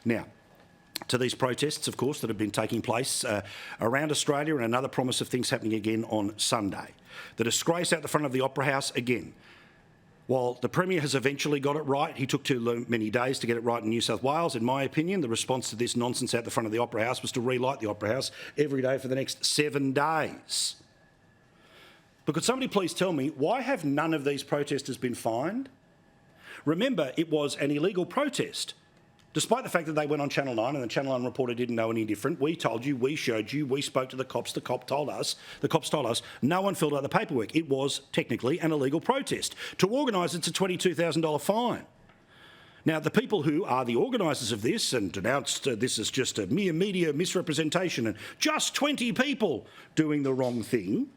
Now, to these protests, of course, that have been taking place around Australia, and another promise of things happening again on Sunday. The disgrace out the front of the Opera House again. While the Premier has eventually got it right, he took too many days to get it right in New South Wales. In my opinion, the response to this nonsense out the front of the Opera House was to relight the Opera House every day for the next 7 days. But could somebody please tell me, why have none of these protesters been fined? Remember, it was an illegal protest. Despite the fact that they went on Channel 9 and the Channel 9 reporter didn't know any different, we told you, we showed you, we spoke to the cops told us, no one filled out the paperwork. It was technically an illegal protest. To organise, it's a $22,000 fine. Now, the people who are the organisers of this and denounced this as just a mere media misrepresentation and just 20 people doing the wrong thing,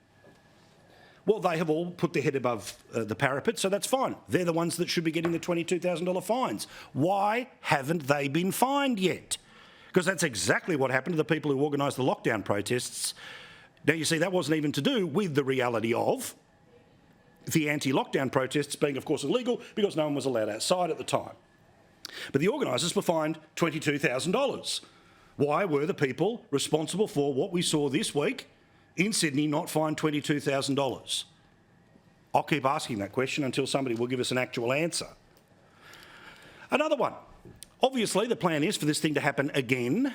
well, they have all put their head above the parapet, so that's fine. They're the ones that should be getting the $22,000 fines. Why haven't they been fined yet? Because that's exactly what happened to the people who organised the lockdown protests. Now, you see, that wasn't even to do with the reality of the anti-lockdown protests being, of course, illegal because no one was allowed outside at the time. But the organisers were fined $22,000. Why were the people responsible for what we saw this week in Sydney not fined $22,000? I'll keep asking that question until somebody will give us an actual answer. Another one. Obviously, the plan is for this thing to happen again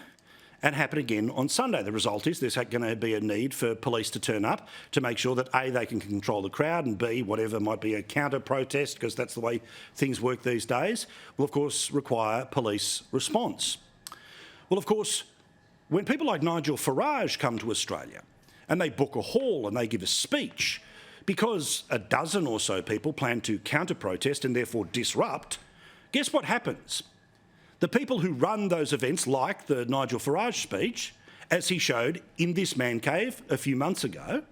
and happen again on Sunday. The result is there's going to be a need for police to turn up to make sure that A, they can control the crowd, and B, whatever might be a counter-protest, because that's the way things work these days, will of course require police response. Well, of course, when people like Nigel Farage come to Australia, and they book a hall and they give a speech, because a dozen or so people plan to counter-protest and therefore disrupt, guess what happens? The people who run those events, like the Nigel Farage speech, as he showed in this man cave a few months ago,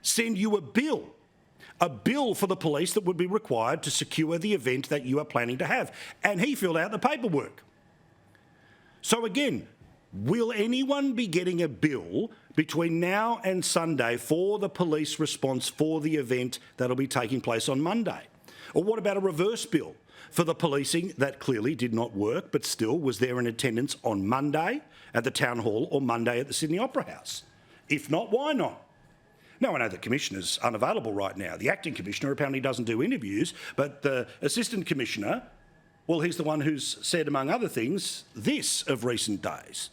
send you a bill for the police that would be required to secure the event that you are planning to have. And he filled out the paperwork. So again, will anyone be getting a bill between now and Sunday for the police response for the event that'll be taking place on Monday? Or what about a reverse bill for the policing that clearly did not work but still was there in attendance on Monday at the Town Hall or Monday at the Sydney Opera House? If not, why not? Now, I know the Commissioner's unavailable right now. The Acting Commissioner apparently doesn't do interviews, but the Assistant Commissioner, well, he's the one who's said, among other things, this of recent days.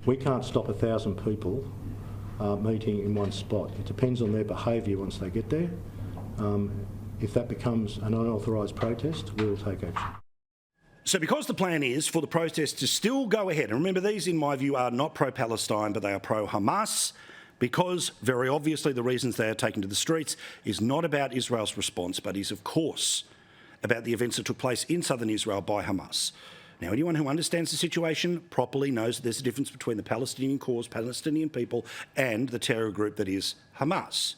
We can't stop 1,000 people meeting in one spot. It depends on their behaviour once they get there. If that becomes an unauthorised protest, we'll take action. So because the plan is for the protest to still go ahead, and remember these in my view are not pro-Palestine but they are pro-Hamas, because very obviously the reasons they are taken to the streets is not about Israel's response but is of course about the events that took place in southern Israel by Hamas. Now, anyone who understands the situation properly knows that there's a difference between the Palestinian cause, Palestinian people, and the terror group that is Hamas.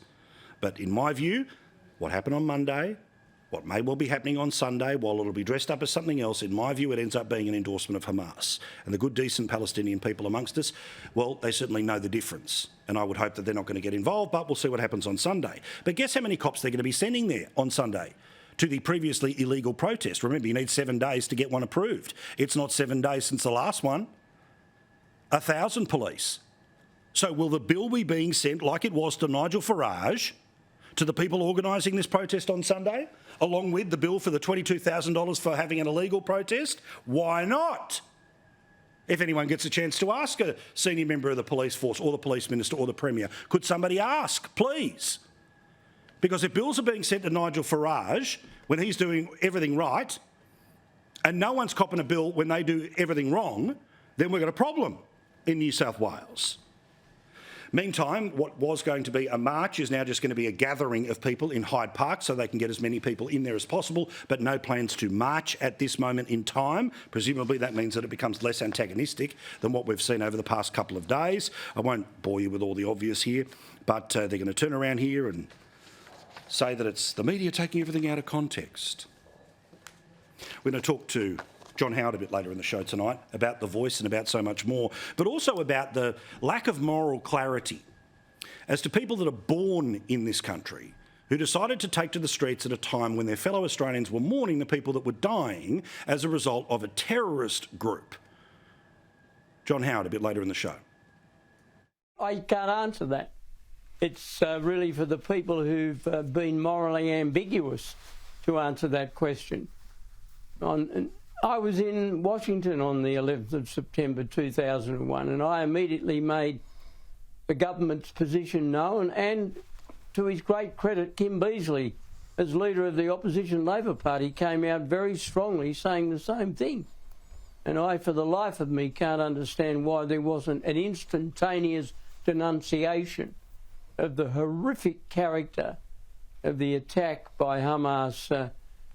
But in my view, what happened on Monday, what may well be happening on Sunday, while it'll be dressed up as something else, in my view, it ends up being an endorsement of Hamas. And the good, decent Palestinian people amongst us, well, they certainly know the difference. And I would hope that they're not going to get involved, but we'll see what happens on Sunday. But guess how many cops they're going to be sending there on Sunday to the previously illegal protest? Remember, you need 7 days to get one approved. It's not 7 days since the last one. 1,000 police. So will the bill be being sent, like it was to Nigel Farage, to the people organising this protest on Sunday, along with the bill for the $22,000 for having an illegal protest? Why not? If anyone gets a chance to ask a senior member of the police force or the police minister or the Premier, could somebody ask, please? Because if bills are being sent to Nigel Farage when he's doing everything right, and no one's copping a bill when they do everything wrong, then we've got a problem in New South Wales. Meantime, what was going to be a march is now just going to be a gathering of people in Hyde Park so they can get as many people in there as possible, but no plans to march at this moment in time. Presumably that means that it becomes less antagonistic than what we've seen over the past couple of days. I won't bore you with all the obvious here, but they're going to turn around here and say that it's the media taking everything out of context. We're going to talk to John Howard a bit later in the show tonight about The Voice and about so much more, but also about the lack of moral clarity as to people that are born in this country who decided to take to the streets at a time when their fellow Australians were mourning the people that were dying as a result of a terrorist group. John Howard, a bit later in the show. I can't answer that. It's really for the people who've been morally ambiguous to answer that question. I was in Washington on the 11th of September 2001, and I immediately made the government's position known, and to his great credit, Kim Beazley, as leader of the opposition Labor Party, came out very strongly saying the same thing. And I, for the life of me, can't understand why there wasn't an instantaneous denunciation of the horrific character of the attack by Hamas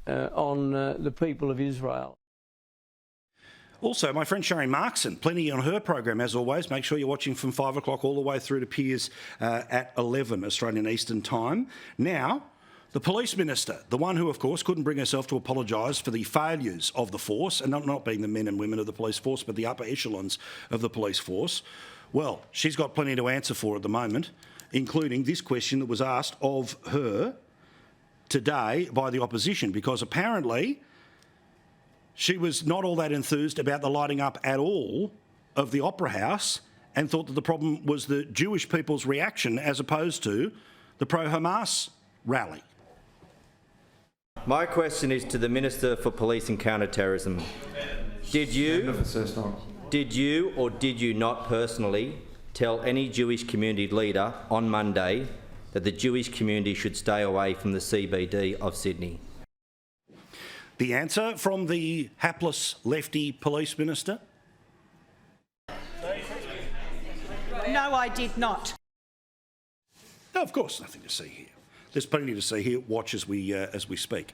on the people of Israel. Also, my friend Sherry Markson, plenty on her program as always. Make sure you're watching from 5 o'clock all the way through to Piers at 11 Australian Eastern Time. Now, the Police Minister, the one who, of course, couldn't bring herself to apologise for the failures of the force, and not being the men and women of the police force, but the upper echelons of the police force. Well, she's got plenty to answer for at the moment, including this question that was asked of her today by the opposition, because apparently she was not all that enthused about the lighting up at all of the Opera House and thought that the problem was the Jewish people's reaction as opposed to the pro-Hamas rally. My question is to the Minister for Police and Counter-Terrorism. Did you or did you not personally tell any Jewish community leader on Monday that the Jewish community should stay away from the CBD of Sydney? The answer from the hapless lefty police minister? No, I did not. No, of course, nothing to see here. There's plenty to see here. Watch as we speak.